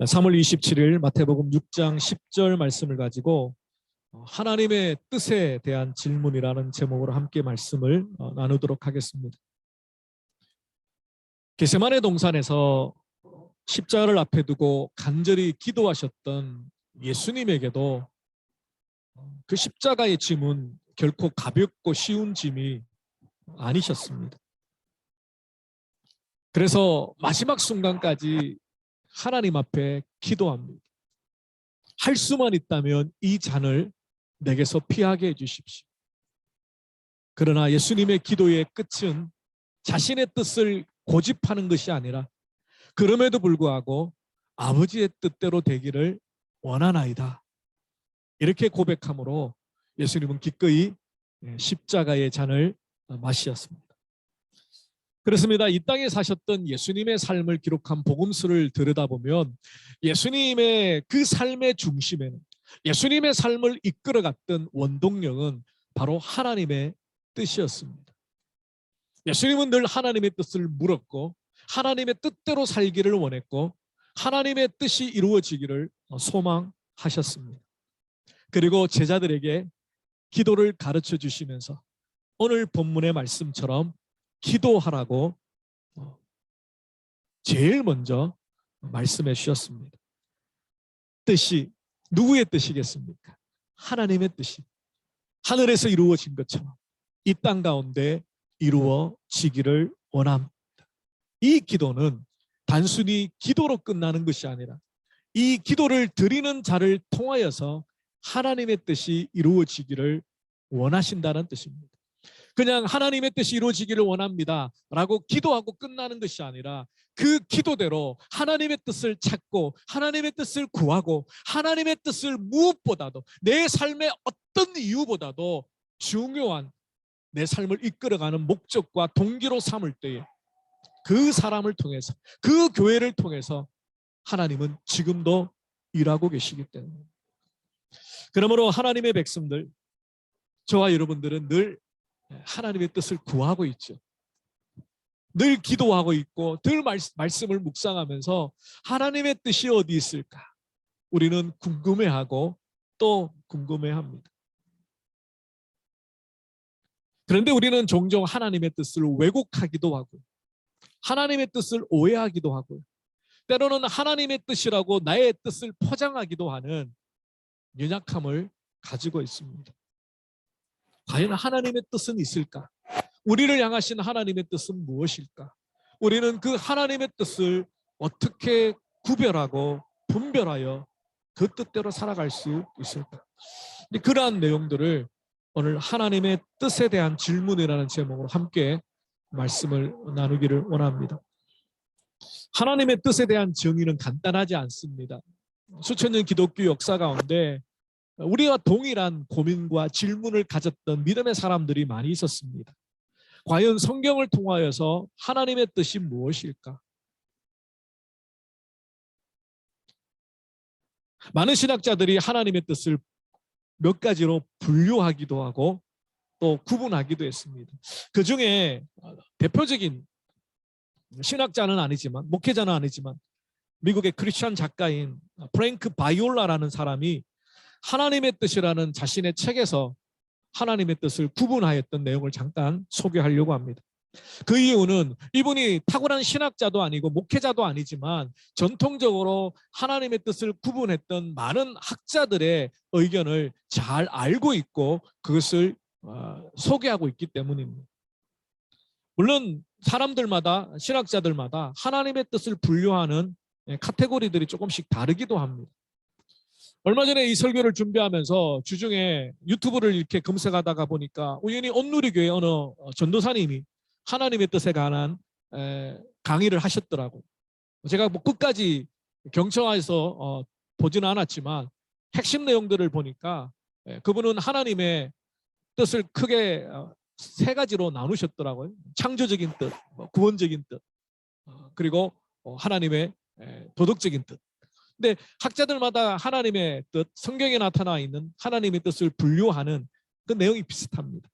3월 27일 마태복음 6장 10절 말씀을 가지고 하나님의 뜻에 대한 질문이라는 제목으로 함께 말씀을 나누도록 하겠습니다. 겟세마네 동산에서 십자가를 앞에 두고 간절히 기도하셨던 예수님에게도 그 십자가의 짐은 결코 가볍고 쉬운 짐이 아니셨습니다. 그래서 마지막 순간까지 하나님 앞에 기도합니다. 할 수만 있다면 이 잔을 내게서 피하게 해주십시오. 그러나 예수님의 기도의 끝은 자신의 뜻을 고집하는 것이 아니라 그럼에도 불구하고 아버지의 뜻대로 되기를 원하나이다. 이렇게 고백함으로 예수님은 기꺼이 십자가의 잔을 마시었습니다. 그렇습니다. 이 땅에 사셨던 예수님의 삶을 기록한 복음서를 들여다보면 예수님의 그 삶의 중심에는, 예수님의 삶을 이끌어갔던 원동력은 바로 하나님의 뜻이었습니다. 예수님은 늘 하나님의 뜻을 물었고 하나님의 뜻대로 살기를 원했고 하나님의 뜻이 이루어지기를 소망하셨습니다. 그리고 제자들에게 기도를 가르쳐 주시면서 오늘 본문의 말씀처럼 기도하라고 제일 먼저 말씀해 주셨습니다. 뜻이 누구의 뜻이겠습니까? 하나님의 뜻이 하늘에서 이루어진 것처럼 이 땅 가운데 이루어지기를 원합니다. 이 기도는 단순히 기도로 끝나는 것이 아니라 이 기도를 드리는 자를 통하여서 하나님의 뜻이 이루어지기를 원하신다는 뜻입니다. 그냥 하나님의 뜻이 이루어지기를 원합니다 라고 기도하고 끝나는 것이 아니라 그 기도대로 하나님의 뜻을 찾고 하나님의 뜻을 구하고 하나님의 뜻을 무엇보다도 내 삶의 어떤 이유보다도 중요한 내 삶을 이끌어가는 목적과 동기로 삼을 때에 그 사람을 통해서 그 교회를 통해서 하나님은 지금도 일하고 계시기 때문에, 그러므로 하나님의 백성들, 저와 여러분들은 늘 하나님의 뜻을 구하고 있죠. 늘 기도하고 있고 늘 말씀을 묵상하면서 하나님의 뜻이 어디 있을까 우리는 궁금해하고 또 궁금해합니다. 그런데 우리는 종종 하나님의 뜻을 왜곡하기도 하고 하나님의 뜻을 오해하기도 하고요. 때로는 하나님의 뜻이라고 나의 뜻을 포장하기도 하는 연약함을 가지고 있습니다. 과연 하나님의 뜻은 있을까? 우리를 향하신 하나님의 뜻은 무엇일까? 우리는 그 하나님의 뜻을 어떻게 구별하고 분별하여 그 뜻대로 살아갈 수 있을까? 그러한 내용들을 오늘 하나님의 뜻에 대한 질문이라는 제목으로 함께 말씀을 나누기를 원합니다. 하나님의 뜻에 대한 정의는 간단하지 않습니다. 수천 년 기독교 역사 가운데 우리와 동일한 고민과 질문을 가졌던 믿음의 사람들이 많이 있었습니다. 과연 성경을 통하여서 하나님의 뜻이 무엇일까? 많은 신학자들이 하나님의 뜻을 몇 가지로 분류하기도 하고 또 구분하기도 했습니다. 그 중에 대표적인 신학자는 아니지만 목회자는 아니지만 미국의 크리스천 작가인 프랭크 바이올라라는 사람이 하나님의 뜻이라는 자신의 책에서 하나님의 뜻을 구분하였던 내용을 잠깐 소개하려고 합니다. 그 이유는 이분이 탁월한 신학자도 아니고 목회자도 아니지만 전통적으로 하나님의 뜻을 구분했던 많은 학자들의 의견을 잘 알고 있고 그것을 소개하고 있기 때문입니다. 물론 사람들마다, 신학자들마다 하나님의 뜻을 분류하는 카테고리들이 조금씩 다르기도 합니다. 얼마 전에 이 설교를 준비하면서 주중에 유튜브를 이렇게 검색하다가 보니까 우연히 온누리교회 어느 전도사님이 하나님의 뜻에 관한 강의를 하셨더라고요. 제가 뭐 끝까지 경청해서 보지는 않았지만 핵심 내용들을 보니까 그분은 하나님의 뜻을 크게 세 가지로 나누셨더라고요. 창조적인 뜻, 구원적인 뜻, 그리고 하나님의 도덕적인 뜻. 근데 학자들마다 하나님의 뜻, 성경에 나타나 있는 하나님의 뜻을 분류하는 그 내용이 비슷합니다.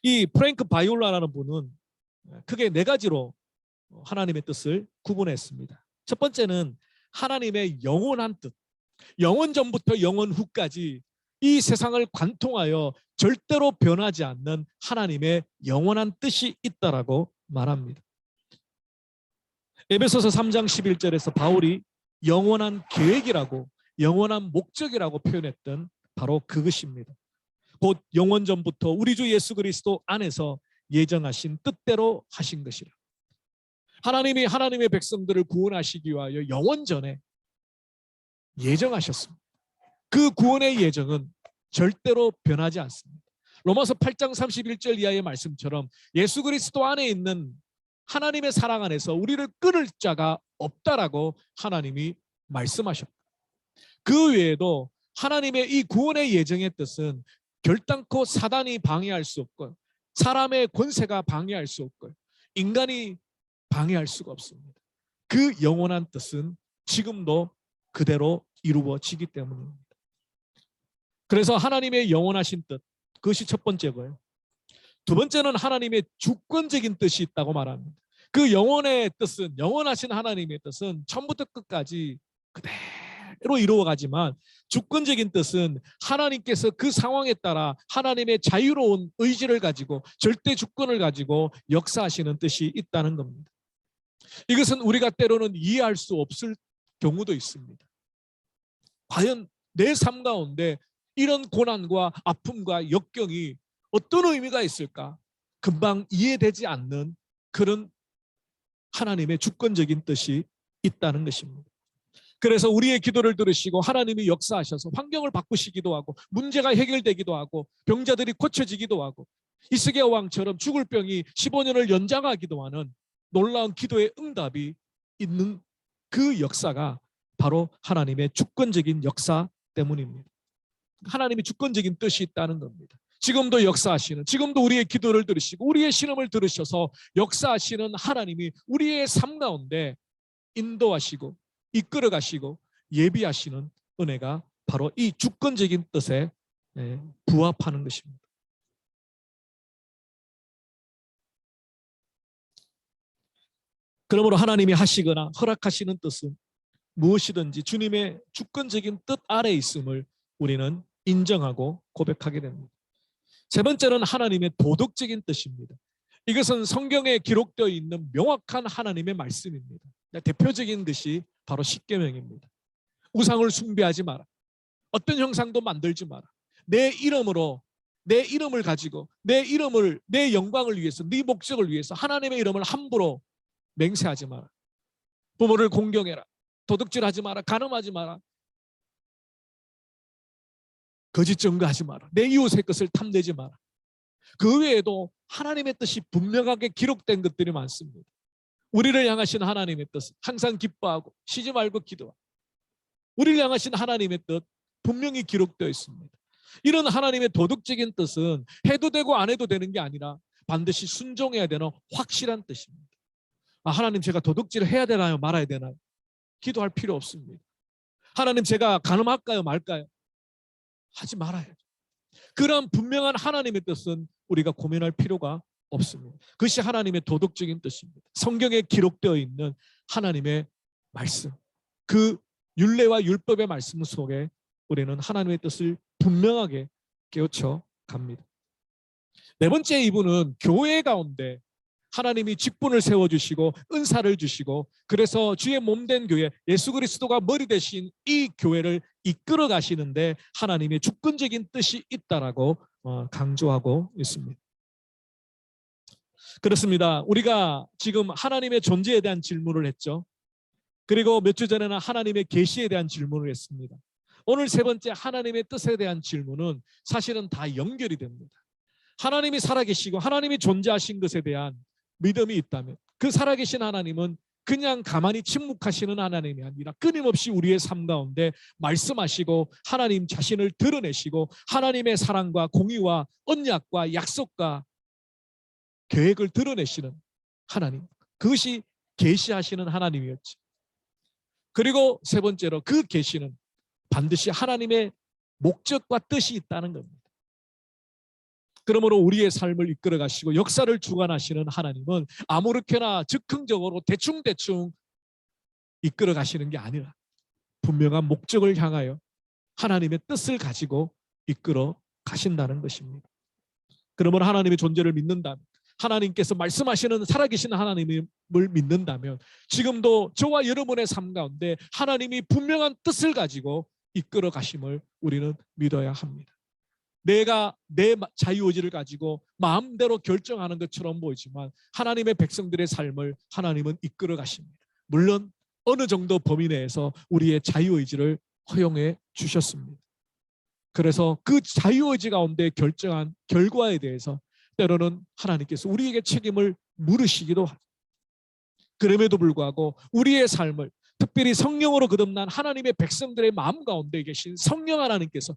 이 프랭크 바이올라라는 분은 크게 네 가지로 하나님의 뜻을 구분했습니다. 첫 번째는 하나님의 영원한 뜻, 영원 전부터 영원 후까지 이 세상을 관통하여 절대로 변하지 않는 하나님의 영원한 뜻이 있다라고 말합니다. 에베소서 3장 11절에서 바울이 영원한 계획이라고, 영원한 목적이라고 표현했던 바로 그것입니다. 곧 영원 전부터 우리 주 예수 그리스도 안에서 예정하신 뜻대로 하신 것이라. 하나님이 하나님의 백성들을 구원하시기 위하여 영원 전에 예정하셨습니다. 그 구원의 예정은 절대로 변하지 않습니다. 로마서 8장 31절 이하의 말씀처럼 예수 그리스도 안에 있는 하나님의 사랑 안에서 우리를 끊을 자가 없다라고 하나님이 말씀하셨다. 그 외에도 하나님의 이 구원의 예정의 뜻은 결단코 사단이 방해할 수 없고, 사람의 권세가 방해할 수 없고, 인간이 방해할 수가 없습니다. 그 영원한 뜻은 지금도 그대로 이루어지기 때문입니다. 그래서 하나님의 영원하신 뜻, 그것이 첫 번째고요. 두 번째는 하나님의 주권적인 뜻이 있다고 말합니다. 그 영원의 뜻은, 영원하신 하나님의 뜻은 처음부터 끝까지 그대로 이루어가지만, 주권적인 뜻은 하나님께서 그 상황에 따라 하나님의 자유로운 의지를 가지고 절대 주권을 가지고 역사하시는 뜻이 있다는 겁니다. 이것은 우리가 때로는 이해할 수 없을 경우도 있습니다. 과연 내 삶 가운데 이런 고난과 아픔과 역경이 어떤 의미가 있을까? 금방 이해되지 않는 그런 하나님의 주권적인 뜻이 있다는 것입니다. 그래서 우리의 기도를 들으시고 하나님이 역사하셔서 환경을 바꾸시기도 하고, 문제가 해결되기도 하고, 병자들이 고쳐지기도 하고, 이스기야 왕처럼 죽을 병이 15년을 연장하기도 하는 놀라운 기도의 응답이 있는 그 역사가 바로 하나님의 주권적인 역사 때문입니다. 하나님이 주권적인 뜻이 있다는 겁니다. 지금도 역사하시는, 지금도 우리의 기도를 들으시고 우리의 신음을 들으셔서 역사하시는 하나님이 우리의 삶 가운데 인도하시고 이끌어 가시고 예비하시는 은혜가 바로 이 주권적인 뜻에 부합하는 것입니다. 그러므로 하나님이 하시거나 허락하시는 뜻은 무엇이든지 주님의 주권적인 뜻 아래에 있음을 우리는 인정하고 고백하게 됩니다. 세 번째는 하나님의 도덕적인 뜻입니다. 이것은 성경에 기록되어 있는 명확한 하나님의 말씀입니다. 대표적인 것이 바로 십계명입니다. 우상을 숭배하지 마라. 어떤 형상도 만들지 마라. 내 이름으로, 내 이름을 가지고, 내 영광을 위해서, 네 목적을 위해서 하나님의 이름을 함부로 맹세하지 마라. 부모를 공경해라. 도둑질하지 마라. 간음하지 마라. 거짓 증거하지 마라. 내 이웃의 것을 탐내지 마라. 그 외에도 하나님의 뜻이 분명하게 기록된 것들이 많습니다. 우리를 향하신 하나님의 뜻, 항상 기뻐하고 쉬지 말고 기도하고, 우리를 향하신 하나님의 뜻 분명히 기록되어 있습니다. 이런 하나님의 도덕적인 뜻은 해도 되고 안 해도 되는 게 아니라 반드시 순종해야 되는 확실한 뜻입니다. 하나님, 제가 도둑질을 해야 되나요? 말아야 되나요? 기도할 필요 없습니다. 하나님, 제가 간음할까요? 말까요? 하지 말아야죠. 그런 분명한 하나님의 뜻은 우리가 고민할 필요가 없습니다. 그것이 하나님의 도덕적인 뜻입니다. 성경에 기록되어 있는 하나님의 말씀, 그 율례와 율법의 말씀 속에 우리는 하나님의 뜻을 분명하게 깨우쳐 갑니다. 네 번째 이분은 교회 가운데 하나님이 직분을 세워주시고 은사를 주시고, 그래서 주의 몸된 교회, 예수 그리스도가 머리 되신 이 교회를 이끌어 가시는데 하나님의 주권적인 뜻이 있다라고 강조하고 있습니다. 그렇습니다. 우리가 지금 하나님의 존재에 대한 질문을 했죠. 그리고 몇 주 전에는 하나님의 계시에 대한 질문을 했습니다. 오늘 세 번째 하나님의 뜻에 대한 질문은 사실은 다 연결이 됩니다. 하나님이 살아계시고 하나님이 존재하신 것에 대한 믿음이 있다면, 그 살아계신 하나님은 그냥 가만히 침묵하시는 하나님이 아니라 끊임없이 우리의 삶 가운데 말씀하시고 하나님 자신을 드러내시고 하나님의 사랑과 공의와 언약과 약속과 계획을 드러내시는 하나님, 그것이 계시하시는 하나님이었지. 그리고 세 번째로 그 계시는 반드시 하나님의 목적과 뜻이 있다는 겁니다. 그러므로 우리의 삶을 이끌어 가시고 역사를 주관하시는 하나님은 아무렇게나 즉흥적으로 대충대충 이끌어 가시는 게 아니라 분명한 목적을 향하여 하나님의 뜻을 가지고 이끌어 가신다는 것입니다. 그러므로 하나님의 존재를 믿는다면, 하나님께서 말씀하시는 살아계신 하나님을 믿는다면 지금도 저와 여러분의 삶 가운데 하나님이 분명한 뜻을 가지고 이끌어 가심을 우리는 믿어야 합니다. 내가 내 자유의지를 가지고 마음대로 결정하는 것처럼 보이지만 하나님의 백성들의 삶을 하나님은 이끌어 가십니다. 물론 어느 정도 범위 내에서 우리의 자유의지를 허용해 주셨습니다. 그래서 그 자유의지 가운데 결정한 결과에 대해서 때로는 하나님께서 우리에게 책임을 물으시기도 하죠. 그럼에도 불구하고 우리의 삶을, 특별히 성령으로 거듭난 하나님의 백성들의 마음 가운데 계신 성령 하나님께서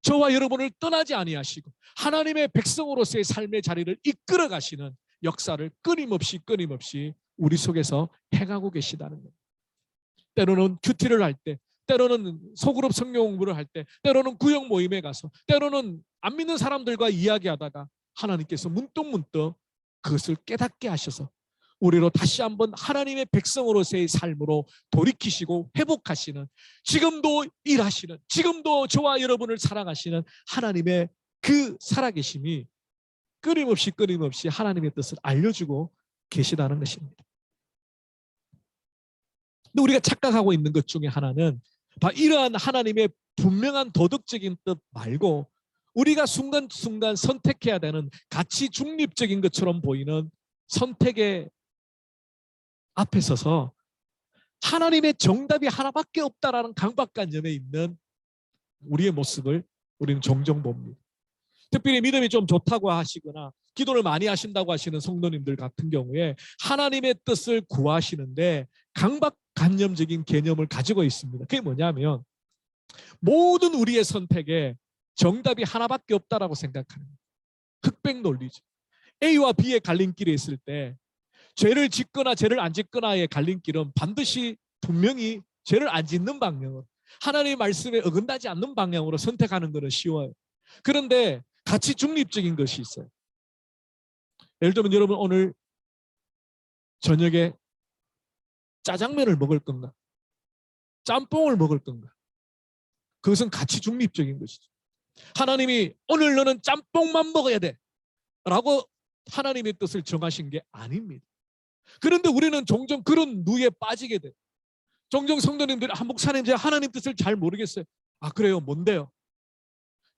저와 여러분을 떠나지 아니하시고 하나님의 백성으로서의 삶의 자리를 이끌어 가시는 역사를 끊임없이 우리 속에서 행하고 계시다는 겁니다. 때로는 큐티를 할 때, 때로는 소그룹 성경 공부를 할 때, 때로는 구역 모임에 가서, 때로는 안 믿는 사람들과 이야기하다가 하나님께서 문득문득 그것을 깨닫게 하셔서 우리로 다시 한번 하나님의 백성으로서의 삶으로 돌이키시고 회복하시는, 지금도 일하시는, 지금도 저와 여러분을 사랑하시는 하나님의 그 살아계심이 끊임없이 하나님의 뜻을 알려주고 계시다는 것입니다. 근데 우리가 착각하고 있는 것 중에 하나는 바로 이러한 하나님의 분명한 도덕적인 뜻 말고 우리가 순간순간 선택해야 되는 가치 중립적인 것처럼 보이는 선택의 앞에 서서 하나님의 정답이 하나밖에 없다라는 강박관념에 있는 우리의 모습을 우리는 종종 봅니다. 특별히 믿음이 좀 좋다고 하시거나 기도를 많이 하신다고 하시는 성도님들 같은 경우에 하나님의 뜻을 구하시는데 강박관념적인 개념을 가지고 있습니다. 그게 뭐냐면 모든 우리의 선택에 정답이 하나밖에 없다라고 생각하는 거예요. 흑백 논리죠. A와 B의 갈림길에 있을 때 죄를 짓거나 죄를 안 짓거나의 갈림길은 반드시 분명히 죄를 안 짓는 방향으로, 하나님의 말씀에 어긋나지 않는 방향으로 선택하는 것은 쉬워요. 그런데 가치 중립적인 것이 있어요. 예를 들면 여러분 오늘 저녁에 짜장면을 먹을 건가, 짬뽕을 먹을 건가, 그것은 가치 중립적인 것이죠. 하나님이 오늘 너는 짬뽕만 먹어야 돼 라고 하나님의 뜻을 정하신 게 아닙니다. 그런데 우리는 종종 그런 누에 빠지게 돼요. 종종 성도님들이 목사님 제가 하나님 뜻을 잘 모르겠어요. 아 그래요? 뭔데요?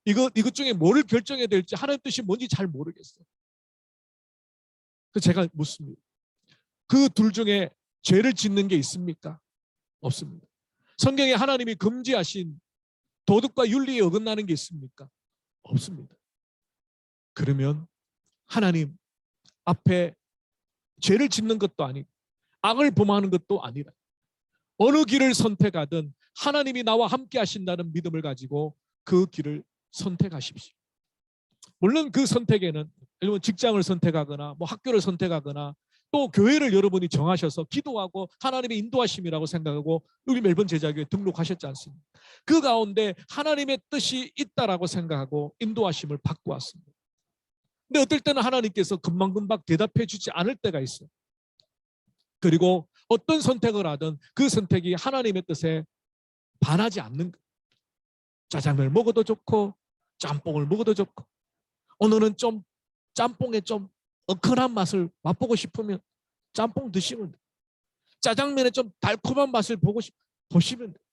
이것 중에 뭐를 결정해야 될지 하나님 뜻이 뭔지 잘 모르겠어요. 그래서 제가 묻습니다. 그 둘 중에 죄를 짓는 게 있습니까? 없습니다. 성경에 하나님이 금지하신 도덕과 윤리에 어긋나는 게 있습니까? 없습니다. 그러면 하나님 앞에 죄를 짓는 것도 아니고 악을 범하는 것도 아니라 어느 길을 선택하든 하나님이 나와 함께 하신다는 믿음을 가지고 그 길을 선택하십시오. 물론 그 선택에는 여러분 직장을 선택하거나 뭐 학교를 선택하거나 또 교회를 여러분이 정하셔서 기도하고 하나님의 인도하심이라고 생각하고 여기 멜번 제자교회 등록하셨지 않습니까? 그 가운데 하나님의 뜻이 있다라고 생각하고 인도하심을 받고 왔습니다. 근데 어떨 때는 하나님께서 금방금방 대답해 주지 않을 때가 있어요. 그리고 어떤 선택을 하든 그 선택이 하나님의 뜻에 반하지 않는 거예요. 짜장면을 먹어도 좋고 짬뽕을 먹어도 좋고 오늘은 좀 짬뽕에 좀 얼큰한 맛을 맛보고 싶으면 짬뽕 드시면 돼요. 짜장면에 좀 달콤한 맛을 보시면 돼요.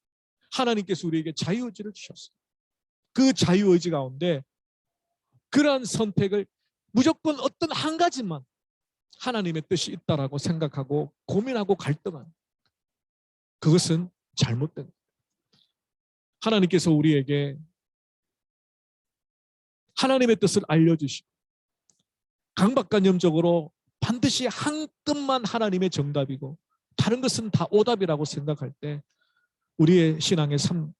하나님께서 우리에게 자유의지를 주셨어요. 그 자유의지 가운데 그러한 선택을 무조건 어떤 한 가지만 하나님의 뜻이 있다라고 생각하고 고민하고 갈등하는, 그것은 잘못된 거예요. 하나님께서 우리에게 하나님의 뜻을 알려주시고 강박관념적으로 반드시 한 끝만 하나님의 정답이고 다른 것은 다 오답이라고 생각할 때 우리의 신앙의 삶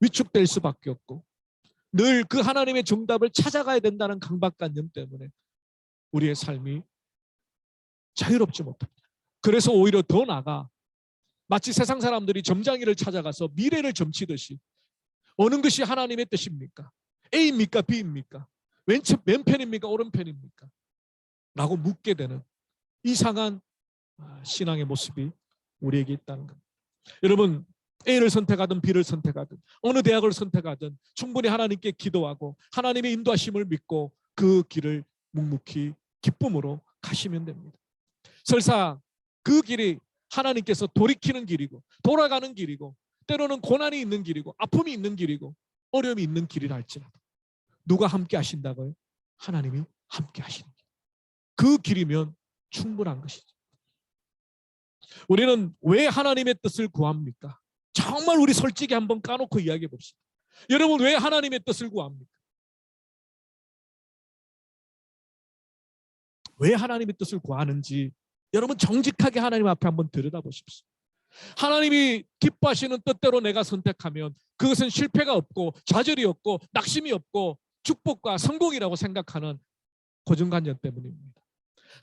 위축될 수밖에 없고 늘 그 하나님의 정답을 찾아가야 된다는 강박관념 때문에 우리의 삶이 자유롭지 못합니다. 그래서 오히려 더 나아가 마치 세상 사람들이 점장이를 찾아가서 미래를 점치듯이 어느 것이 하나님의 뜻입니까? A입니까? B입니까? 왼편입니까? 오른편입니까? 라고 묻게 되는 이상한 신앙의 모습이 우리에게 있다는 겁니다. 여러분 A를 선택하든 B를 선택하든 어느 대학을 선택하든 충분히 하나님께 기도하고 하나님의 인도하심을 믿고 그 길을 묵묵히 기쁨으로 가시면 됩니다. 설사 그 길이 하나님께서 돌이키는 길이고 돌아가는 길이고 때로는 고난이 있는 길이고 아픔이 있는 길이고 어려움이 있는 길이라 할지라도 누가 함께 하신다고요? 하나님이 함께 하시는 길. 그 길이면 충분한 것이죠. 우리는 왜 하나님의 뜻을 구합니까? 정말 우리 솔직히 한번 까놓고 이야기해 봅시다. 여러분 왜 하나님의 뜻을 구합니까? 왜 하나님의 뜻을 구하는지 여러분 정직하게 하나님 앞에 한번 들여다보십시오. 하나님이 기뻐하시는 뜻대로 내가 선택하면 그것은 실패가 없고 좌절이 없고 낙심이 없고 축복과 성공이라고 생각하는 고정관념 때문입니다.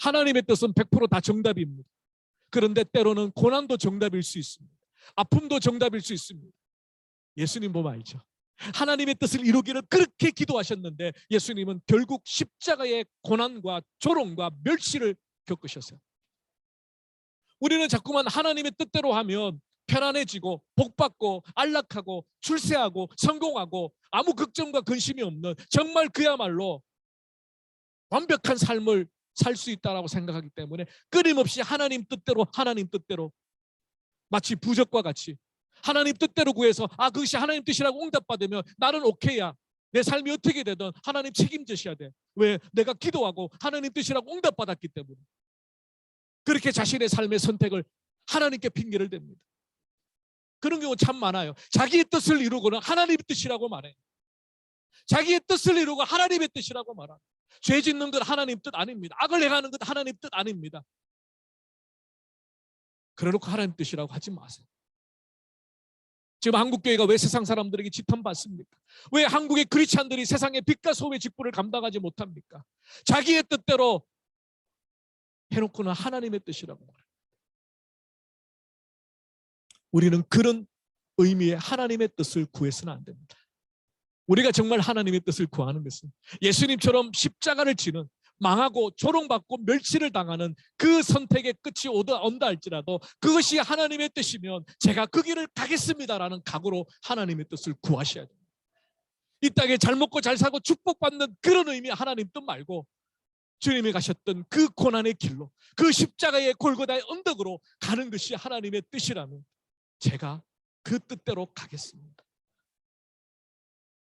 하나님의 뜻은 100% 다 정답입니다. 그런데 때로는 고난도 정답일 수 있습니다. 아픔도 정답일 수 있습니다. 예수님 보면 알죠. 하나님의 뜻을 이루기를 그렇게 기도하셨는데 예수님은 결국 십자가의 고난과 조롱과 멸시를 겪으셨어요. 우리는 자꾸만 하나님의 뜻대로 하면 편안해지고 복받고 안락하고 출세하고 성공하고 아무 걱정과 근심이 없는 정말 그야말로 완벽한 삶을 살 수 있다고 생각하기 때문에 끊임없이 하나님 뜻대로 마치 부적과 같이 하나님 뜻대로 구해서 그것이 하나님 뜻이라고 응답받으면 나는 오케이야. 내 삶이 어떻게 되든 하나님 책임지셔야 돼. 왜? 내가 기도하고 하나님 뜻이라고 응답받았기 때문에. 그렇게 자신의 삶의 선택을 하나님께 핑계를 댑니다. 그런 경우 참 많아요. 자기의 뜻을 이루고는 하나님의 뜻이라고 말해. 자기의 뜻을 이루고 하나님의 뜻이라고 말합니다. 죄 짓는 건 하나님 뜻 아닙니다. 악을 행하는 건 하나님 뜻 아닙니다. 그래놓고 하나님 뜻이라고 하지 마세요. 지금 한국교회가 왜 세상 사람들에게 지탄받습니까? 왜 한국의 크리스찬들이 세상의 빛과 소음의 직분을 감당하지 못합니까? 자기의 뜻대로 해놓고는 하나님의 뜻이라고 말합니다. 우리는 그런 의미의 하나님의 뜻을 구해서는 안 됩니다. 우리가 정말 하나님의 뜻을 구하는 것은 예수님처럼 십자가를 지는 망하고 조롱받고 멸시를 당하는 그 선택의 끝이 온다 할지라도 그것이 하나님의 뜻이면 제가 그 길을 가겠습니다라는 각오로 하나님의 뜻을 구하셔야 됩니다. 이 땅에 잘 먹고 잘 살고 축복받는 그런 의미의 하나님 뜻 말고 주님이 가셨던 그 고난의 길로 그 십자가의 골고다의 언덕으로 가는 것이 하나님의 뜻이라면 제가 그 뜻대로 가겠습니다.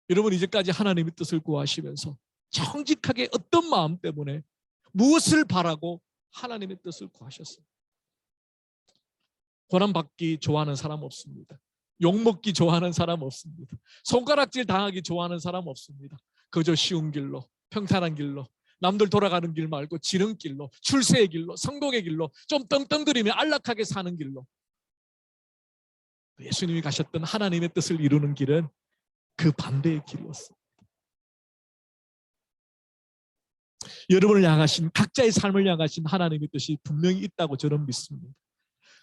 여러분 이제까지 하나님의 뜻을 구하시면서 정직하게 어떤 마음 때문에 무엇을 바라고 하나님의 뜻을 구하셨어요? 고난받기 좋아하는 사람 없습니다. 욕먹기 좋아하는 사람 없습니다. 손가락질 당하기 좋아하는 사람 없습니다. 그저 쉬운 길로 평탄한 길로 남들 돌아가는 길 말고 지름길로 출세의 길로 성공의 길로 좀 떵떵거리며 안락하게 사는 길로 예수님이 가셨던 하나님의 뜻을 이루는 길은 그 반대의 길이었어요. 여러분을 향하신 각자의 삶을 향하신 하나님의 뜻이 분명히 있다고 저는 믿습니다.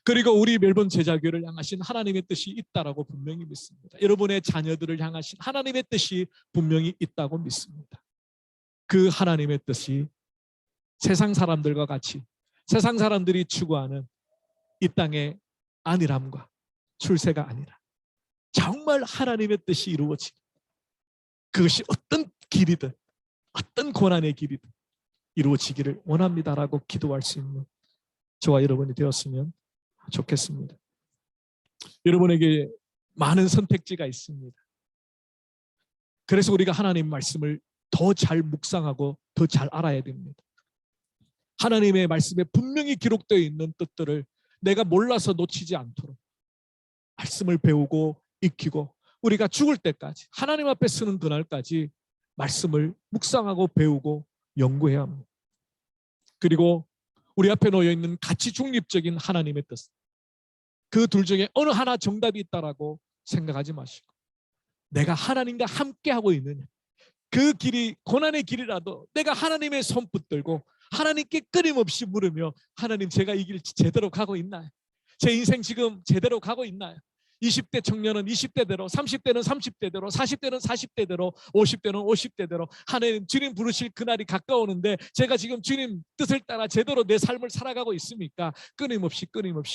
그리고 우리 멜번 제자교회를 향하신 하나님의 뜻이 있다고 분명히 믿습니다. 여러분의 자녀들을 향하신 하나님의 뜻이 분명히 있다고 믿습니다. 그 하나님의 뜻이 세상 사람들과 같이 세상 사람들이 추구하는 이 땅의 안일함과 출세가 아니라 정말 하나님의 뜻이 이루어지고 그것이 어떤 길이든 어떤 고난의 길이든 이루어지기를 원합니다라고 기도할 수 있는 저와 여러분이 되었으면 좋겠습니다. 여러분에게 많은 선택지가 있습니다. 그래서 우리가 하나님 말씀을 더 잘 묵상하고 더 잘 알아야 됩니다. 하나님의 말씀에 분명히 기록되어 있는 뜻들을 내가 몰라서 놓치지 않도록 말씀을 배우고 익히고 우리가 죽을 때까지 하나님 앞에 서는 그날까지 말씀을 묵상하고 배우고 연구해야 합니다. 그리고 우리 앞에 놓여 있는 가치 중립적인 하나님의 뜻, 그 둘 중에 어느 하나 정답이 있다라고 생각하지 마시고 내가 하나님과 함께하고 있느냐, 그 길이 고난의 길이라도 내가 하나님의 손 붙들고 하나님께 끊임없이 물으며 하나님 제가 이 길 제대로 가고 있나요? 제 인생 지금 제대로 가고 있나요? 20대 청년은 20대대로, 30대는 30대대로, 40대는 40대대로, 50대는 50대대로 하나님 주님 부르실 그날이 가까우는데 제가 지금 주님 뜻을 따라 제대로 내 삶을 살아가고 있습니까? 끊임없이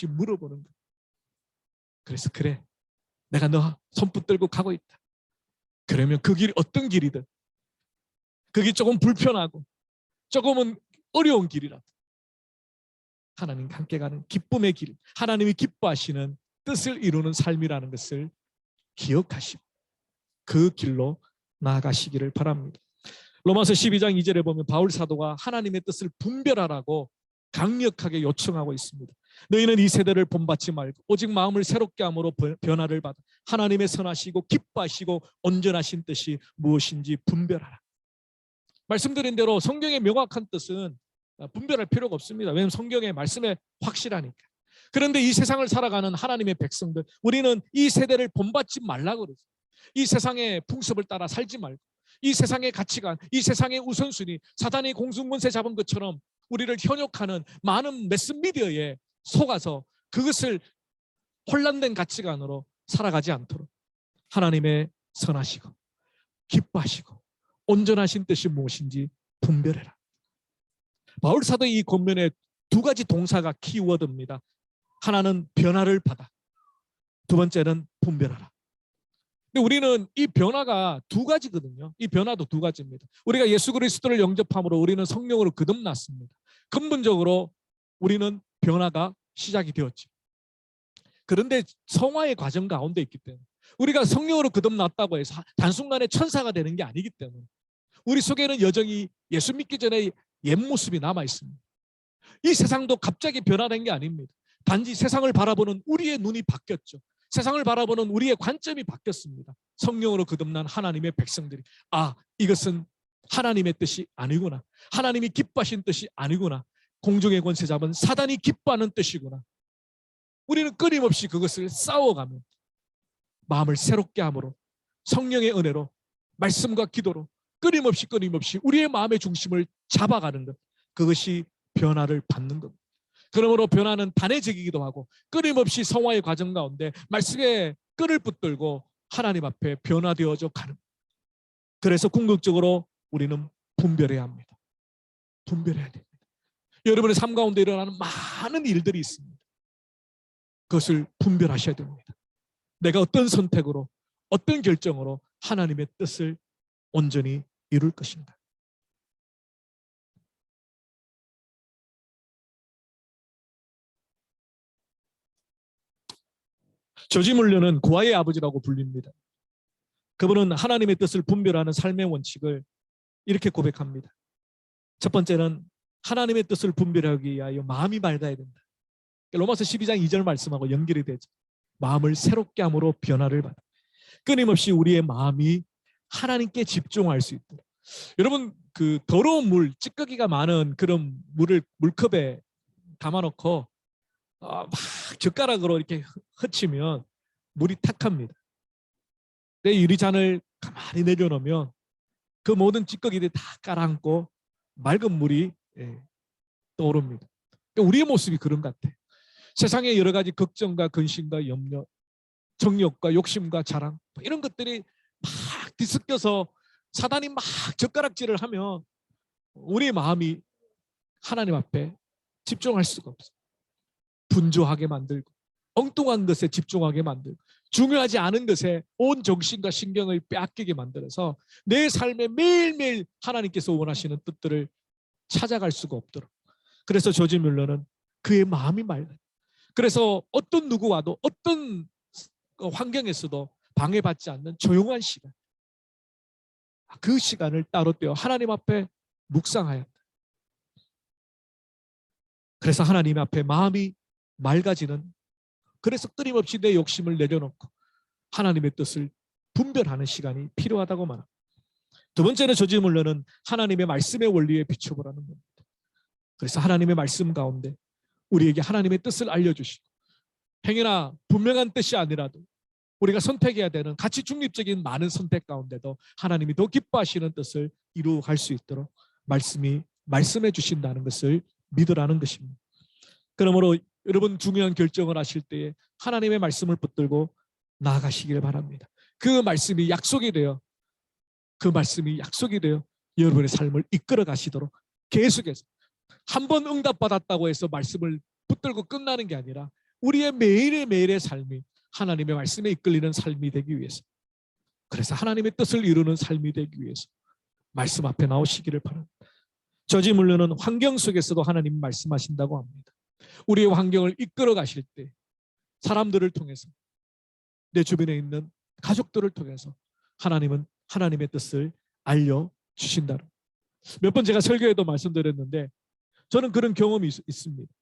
물어보는 거예요. 그래서 그래, 내가 너 손 붙들고 가고 있다. 그러면 그 길이 어떤 길이든, 그게 조금 불편하고 조금은 어려운 길이라도 하나님과 함께 가는 기쁨의 길, 하나님이 기뻐하시는 뜻을 이루는 삶이라는 것을 기억하시고 그 길로 나아가시기를 바랍니다. 로마서 12장 2절에 보면 바울 사도가 하나님의 뜻을 분별하라고 강력하게 요청하고 있습니다. 너희는 이 세대를 본받지 말고 오직 마음을 새롭게 함으로 변화를 받아 하나님의 선하시고 기뻐하시고 온전하신 뜻이 무엇인지 분별하라. 말씀드린 대로 성경의 명확한 뜻은 분별할 필요가 없습니다. 왜냐하면 성경의 말씀에 확실하니까. 그런데 이 세상을 살아가는 하나님의 백성들, 우리는 이 세대를 본받지 말라고 그러죠. 이 세상의 풍습을 따라 살지 말고, 이 세상의 가치관, 이 세상의 우선순위, 사단이 공중권세 잡은 것처럼 우리를 현혹하는 많은 매스미디어에 속아서 그것을 혼란된 가치관으로 살아가지 않도록 하나님의 선하시고 기뻐하시고 온전하신 뜻이 무엇인지 분별해라. 바울 사도의 이 권면에 두 가지 동사가 키워드입니다. 하나는 변화를 받아, 두 번째는 분별하라. 근데 우리는 이 변화가 두 가지거든요. 이 변화도 두 가지입니다. 우리가 예수 그리스도를 영접함으로 우리는 성령으로 거듭났습니다. 근본적으로 우리는 변화가 시작이 되었죠. 그런데 성화의 과정 가운데 있기 때문에 우리가 성령으로 거듭났다고 해서 단순간에 천사가 되는 게 아니기 때문에 우리 속에는 여전히 예수 믿기 전에 옛 모습이 남아 있습니다. 이 세상도 갑자기 변화된 게 아닙니다. 단지 세상을 바라보는 우리의 눈이 바뀌었죠. 세상을 바라보는 우리의 관점이 바뀌었습니다. 성령으로 거듭난 하나님의 백성들이 이것은 하나님의 뜻이 아니구나. 하나님이 기뻐하신 뜻이 아니구나. 공중의 권세 잡은 사단이 기뻐하는 뜻이구나. 우리는 끊임없이 그것을 싸워가며 마음을 새롭게 함으로 성령의 은혜로 말씀과 기도로 끊임없이 우리의 마음의 중심을 잡아가는 것, 그것이 변화를 받는 겁니다. 그러므로 변화는 단회적이기도 하고 끊임없이 성화의 과정 가운데 말씀에 끈을 붙들고 하나님 앞에 변화되어져 가는. 그래서 궁극적으로 우리는 분별해야 합니다. 분별해야 됩니다. 여러분의 삶 가운데 일어나는 많은 일들이 있습니다. 그것을 분별하셔야 됩니다. 내가 어떤 선택으로, 어떤 결정으로 하나님의 뜻을 온전히 이룰 것인가. 조지 물러는 고아의 아버지라고 불립니다. 그분은 하나님의 뜻을 분별하는 삶의 원칙을 이렇게 고백합니다. 첫 번째는 하나님의 뜻을 분별하기 위하여 마음이 맑아야 된다. 로마서 12장 2절 말씀하고 연결이 되죠. 마음을 새롭게 함으로 변화를 받아. 끊임없이 우리의 마음이 하나님께 집중할 수 있도록. 여러분, 그 더러운 물, 찌꺼기가 많은 그런 물을 물컵에 담아놓고 막 젓가락으로 이렇게 흩치면 물이 탁합니다. 내 유리잔을 가만히 내려놓으면 그 모든 찌꺼기들이 다 깔아앉고 맑은 물이 떠오릅니다. 우리의 모습이 그런 것 같아요. 세상의 여러 가지 걱정과 근심과 염려, 정욕과 욕심과 자랑 이런 것들이 막 뒤섞여서 사단이 막 젓가락질을 하면 우리의 마음이 하나님 앞에 집중할 수가 없어요. 분주하게 만들고 엉뚱한 것에 집중하게 만들고 중요하지 않은 것에 온 정신과 신경을 빼앗기게 만들어서 내 삶에 매일매일 하나님께서 원하시는 뜻들을 찾아갈 수가 없도록. 그래서 조지 뮬러는 그의 마음이 맑아요. 그래서 어떤 누구와도 어떤 환경에서도 방해받지 않는 조용한 시간, 그 시간을 따로 떼어 하나님 앞에 묵상하였다. 그래서 하나님 앞에 마음이 맑아지는, 그래서 끊임없이 내 욕심을 내려놓고 하나님의 뜻을 분별하는 시간이 필요하다고 말합니다. 두 번째는 조지 뮬러는 하나님의 말씀의 원리에 비춰보라는 겁니다. 그래서 하나님의 말씀 가운데 우리에게 하나님의 뜻을 알려주시고, 행여나 분명한 뜻이 아니라도 우리가 선택해야 되는 가치 중립적인 많은 선택 가운데도 하나님이 더 기뻐하시는 뜻을 이루어갈 수 있도록 말씀해 주신다는 것을 믿으라는 것입니다. 그러므로 여러분 중요한 결정을 하실 때에 하나님의 말씀을 붙들고 나아가시길 바랍니다. 그 말씀이 약속이 되어 여러분의 삶을 이끌어 가시도록 계속해서 한 번 응답받았다고 해서 말씀을 붙들고 끝나는 게 아니라 우리의 매일의 삶이 하나님의 말씀에 이끌리는 삶이 되기 위해서, 그래서 하나님의 뜻을 이루는 삶이 되기 위해서 말씀 앞에 나오시기를 바랍니다. 저지 물르는 환경 속에서도 하나님 말씀하신다고 합니다. 우리의 환경을 이끌어 가실 때 사람들을 통해서, 내 주변에 있는 가족들을 통해서 하나님은 하나님의 뜻을 알려주신다. 몇 번 제가 설교에도 말씀드렸는데 저는 그런 경험이 있습니다.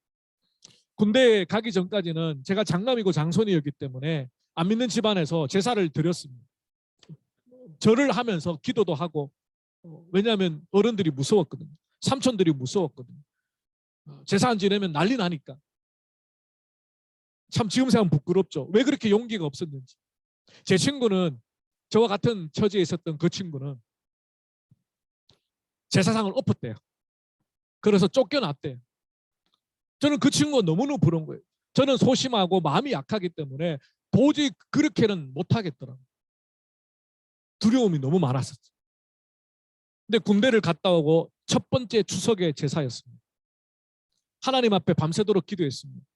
군대에 가기 전까지는 제가 장남이고 장손이었기 때문에 안 믿는 집안에서 제사를 드렸습니다. 절을 하면서 기도도 하고, 왜냐하면 어른들이 무서웠거든요. 삼촌들이 무서웠거든요. 제사 안 지내면 난리 나니까. 참 지금 생각하면 부끄럽죠. 왜 그렇게 용기가 없었는지. 제 친구는, 저와 같은 처지에 있었던 그 친구는 제사상을 엎었대요. 그래서 쫓겨났대요. 저는 그 친구가 너무너무 부러운 거예요. 저는 소심하고 마음이 약하기 때문에 도저히 그렇게는 못하겠더라고요. 두려움이 너무 많았었죠. 근데 군대를 갔다 오고 첫 번째 추석의 제사였습니다. 하나님 앞에 밤새도록 기도했습니다.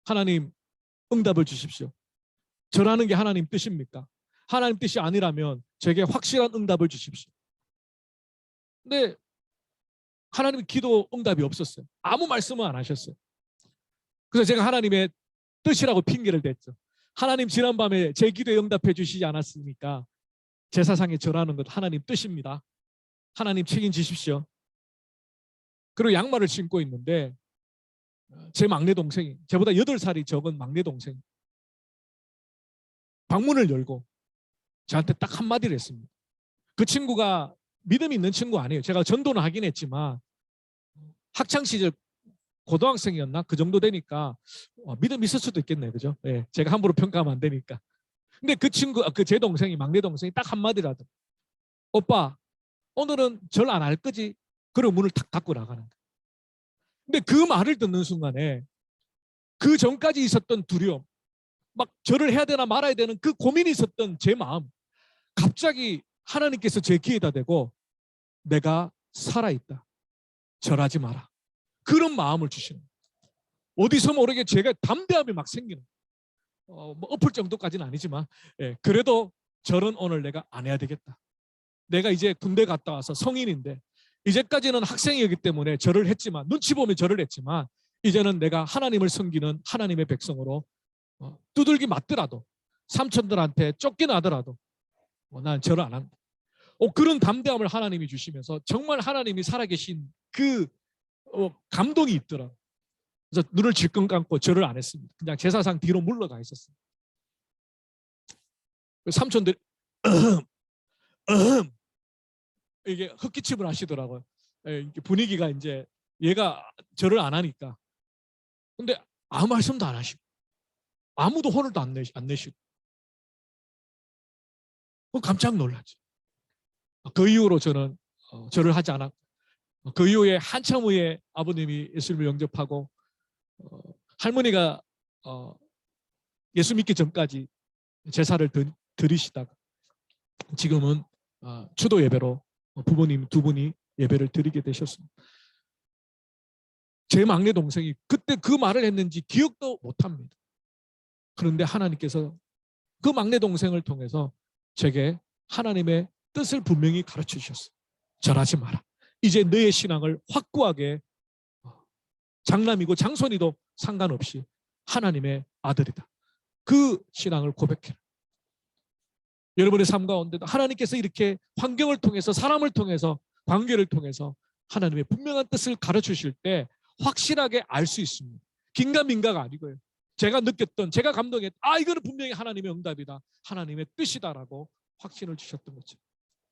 하나님, 응답을 주십시오. 절하는 게 하나님 뜻입니까? 하나님 뜻이 아니라면 제게 확실한 응답을 주십시오. 근데 하나님 기도 응답이 없었어요. 아무 말씀은 안 하셨어요. 그래서 제가 하나님의 뜻이라고 핑계를 댔죠. 하나님, 지난밤에 제 기도에 응답해 주시지 않았습니까? 제사상에 절하는 것 하나님 뜻입니다. 하나님 책임지십시오. 그리고 양말을 신고 있는데 제 막내 동생이, 저보다 8살이 적은 막내 동생이 방문을 열고 저한테 딱 한마디를 했습니다. 그 친구가 믿음이 있는 친구 아니에요. 제가 전도는 하긴 했지만 학창시절 고등학생이었나? 그 정도 되니까 믿음 있을 수도 있겠네, 그죠? 네, 제가 함부로 평가하면 안 되니까. 근데 그 친구, 제 동생이, 막내 동생이 딱 한마디라도, 오빠, 오늘은 절 안 할 거지? 그리고 문을 탁 닫고 나가는 거예요. 근데 그 말을 듣는 순간에 그 전까지 있었던 두려움, 막 절을 해야 되나 말아야 되는 그 고민이 있었던 제 마음, 갑자기 하나님께서 제 귀에다 대고 내가 살아있다. 절하지 마라. 그런 마음을 주시는 거예요. 어디서 모르게 제가 담대함이 막 생기는 뭐 엎을 정도까지는 아니지만, 그래도 절은 오늘 내가 안 해야 되겠다. 내가 이제 군대 갔다 와서 성인인데, 이제까지는 학생이었기 때문에 절을 했지만, 눈치 보면 절을 했지만, 이제는 내가 하나님을 섬기는 하나님의 백성으로 두들기 맞더라도, 삼촌들한테 쫓겨나더라도 난 절을 안 한다. 그런 담대함을 하나님이 주시면서 정말 하나님이 살아계신 그 감동이 있더라고요. 그래서 눈을 질끈 감고 절을 안 했습니다. 그냥 제사상 뒤로 물러가 있었어요. 삼촌들 이게 헛기침을 하시더라고요. 분위기가 이제 얘가 절을 안 하니까. 근데 아무 말씀도 안 하시고 아무도 혼을도 안 내시고 깜짝 놀랐죠. 그 이후로 저는 절을 하지 않았고, 그 이후에 한참 후에 아버님이 예수님을 영접하고 할머니가 예수 믿기 전까지 제사를 드리시다가 지금은 추도 예배로 부모님 두 분이 예배를 드리게 되셨습니다. 제 막내 동생이 그때 그 말을 했는지 기억도 못합니다. 그런데 하나님께서 그 막내 동생을 통해서 제게 하나님의 뜻을 분명히 가르쳐 주셨어요. 절하지 마라. 이제 너의 신앙을 확고하게, 장남이고 장손이도 상관없이 하나님의 아들이다. 그 신앙을 고백해라. 여러분의 삶 가운데도 하나님께서 이렇게 환경을 통해서, 사람을 통해서, 관계를 통해서 하나님의 분명한 뜻을 가르쳐 주실 때 확실하게 알 수 있습니다. 긴가민가가 아니고요. 제가 느꼈던, 제가 감동했던, 이거는 분명히 하나님의 응답이다, 하나님의 뜻이다라고 확신을 주셨던 거죠.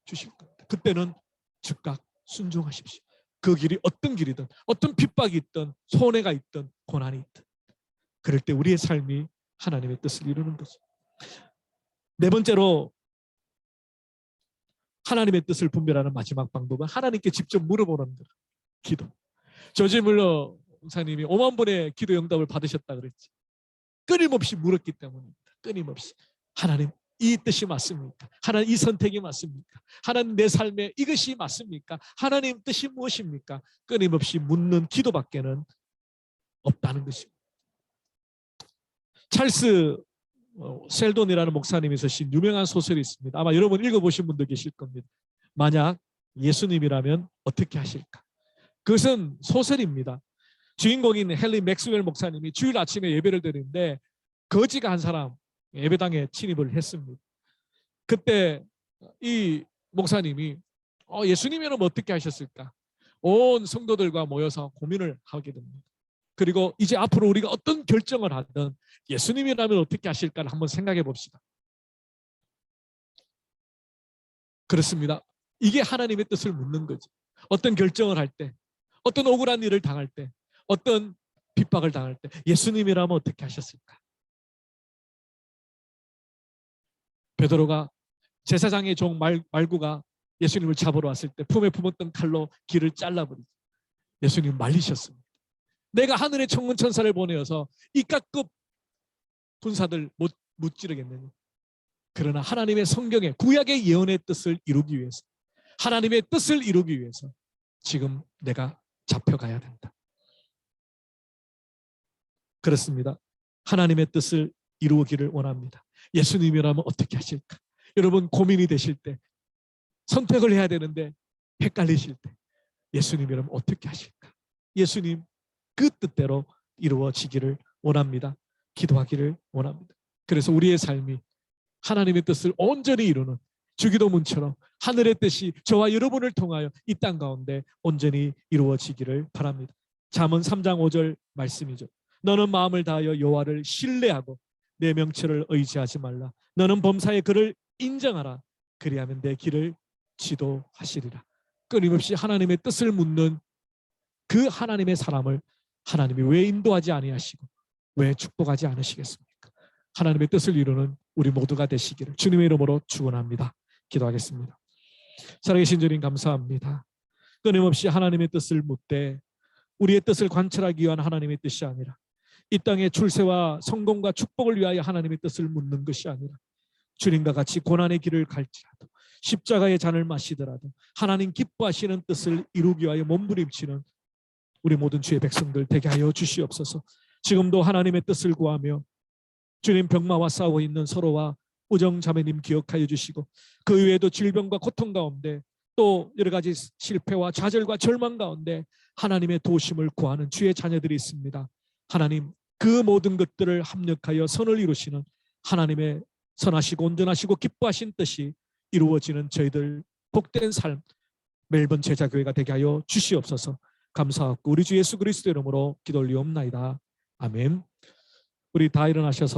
주실 겁니다. 그때는 즉각 순종하십시오. 그 길이 어떤 길이든, 어떤 핍박이 있든, 손해가 있든, 고난이 있든, 그럴 때 우리의 삶이 하나님의 뜻을 이루는 거죠. 네 번째로 하나님의 뜻을 분별하는 마지막 방법은 하나님께 직접 물어보는 거예요. 기도. 저지 물러 목사님이 5만 번의 기도 응답을 받으셨다 그랬지. 끊임없이 물었기 때문입니다. 끊임없이. 하나님, 이 뜻이 맞습니까? 하나님, 이 선택이 맞습니까? 하나님, 내 삶에 이것이 맞습니까? 하나님 뜻이 무엇입니까? 끊임없이 묻는 기도밖에는 없다는 것입니다. 찰스 셀돈이라는 목사님이 쓰신 유명한 소설이 있습니다. 아마 여러분 읽어보신 분들 계실 겁니다. 만약 예수님이라면 어떻게 하실까? 그것은 소설입니다. 주인공인 헨리 맥스웰 목사님이 주일 아침에 예배를 드리는데 거지가 한 사람 예배당에 침입을 했습니다. 그때 이 목사님이 예수님이라면 어떻게 하셨을까? 온 성도들과 모여서 고민을 하게 됩니다. 그리고 이제 앞으로 우리가 어떤 결정을 하든 예수님이라면 어떻게 하실까를 한번 생각해 봅시다. 그렇습니다. 이게 하나님의 뜻을 묻는 거죠. 어떤 결정을 할 때, 어떤 억울한 일을 당할 때, 어떤 핍박을 당할 때 예수님이라면 어떻게 하셨을까? 베드로가 제사장의 종 말구가 예수님을 잡으러 왔을 때 품에 품었던 칼로 귀를 잘라버리죠. 예수님 말리셨습니다. 내가 하늘의 천군 천사를 보내어서 이깟급 군사들 못 찌르겠느냐. 그러나 하나님의 성경의 구약의 예언의 뜻을 이루기 위해서, 하나님의 뜻을 이루기 위해서 지금 내가 잡혀가야 된다. 그렇습니다. 하나님의 뜻을 이루기를 원합니다. 예수님이라면 어떻게 하실까? 여러분 고민이 되실 때, 선택을 해야 되는데 헷갈리실 때 예수님이라면 어떻게 하실까? 예수님 그 뜻대로 이루어지기를 원합니다. 기도하기를 원합니다. 그래서 우리의 삶이 하나님의 뜻을 온전히 이루는 주기도문처럼 하늘의 뜻이 저와 여러분을 통하여 이 땅 가운데 온전히 이루어지기를 바랍니다. 잠언 3장 5절 말씀이죠. 너는 마음을 다하여 여호와를 신뢰하고 내 명철을 의지하지 말라. 너는 범사의 그를 인정하라. 그리하면 내 길을 지도하시리라. 끊임없이 하나님의 뜻을 묻는 그 하나님의 사람을 하나님이 왜 인도하지 아니하시고 왜 축복하지 않으시겠습니까? 하나님의 뜻을 이루는 우리 모두가 되시기를 주님의 이름으로 축원합니다. 기도하겠습니다. 살아계신 주님 감사합니다. 끊임없이 하나님의 뜻을 묻되 우리의 뜻을 관철하기 위한 하나님의 뜻이 아니라 이 땅의 출세와 성공과 축복을 위하여 하나님의 뜻을 묻는 것이 아니라 주님과 같이 고난의 길을 갈지라도 십자가의 잔을 마시더라도 하나님 기뻐하시는 뜻을 이루기 위하여 몸부림치는 우리 모든 주의 백성들 되게 하여 주시옵소서. 지금도 하나님의 뜻을 구하며 주님 병마와 싸우고 있는 서로와 우정자매님 기억하여 주시고 그 외에도 질병과 고통 가운데 또 여러 가지 실패와 좌절과 절망 가운데 하나님의 도우심을 구하는 주의 자녀들이 있습니다. 하나님 그 모든 것들을 합력하여 선을 이루시는 하나님의 선하시고 온전하시고 기뻐하신 뜻이 이루어지는 저희들 복된 삶 멜번 제자교회가 되게 하여 주시옵소서. 감사하고 우리 주 예수 그리스도 이름으로 기도 올리옵나이다. 아멘. 우리 다 일어나셔서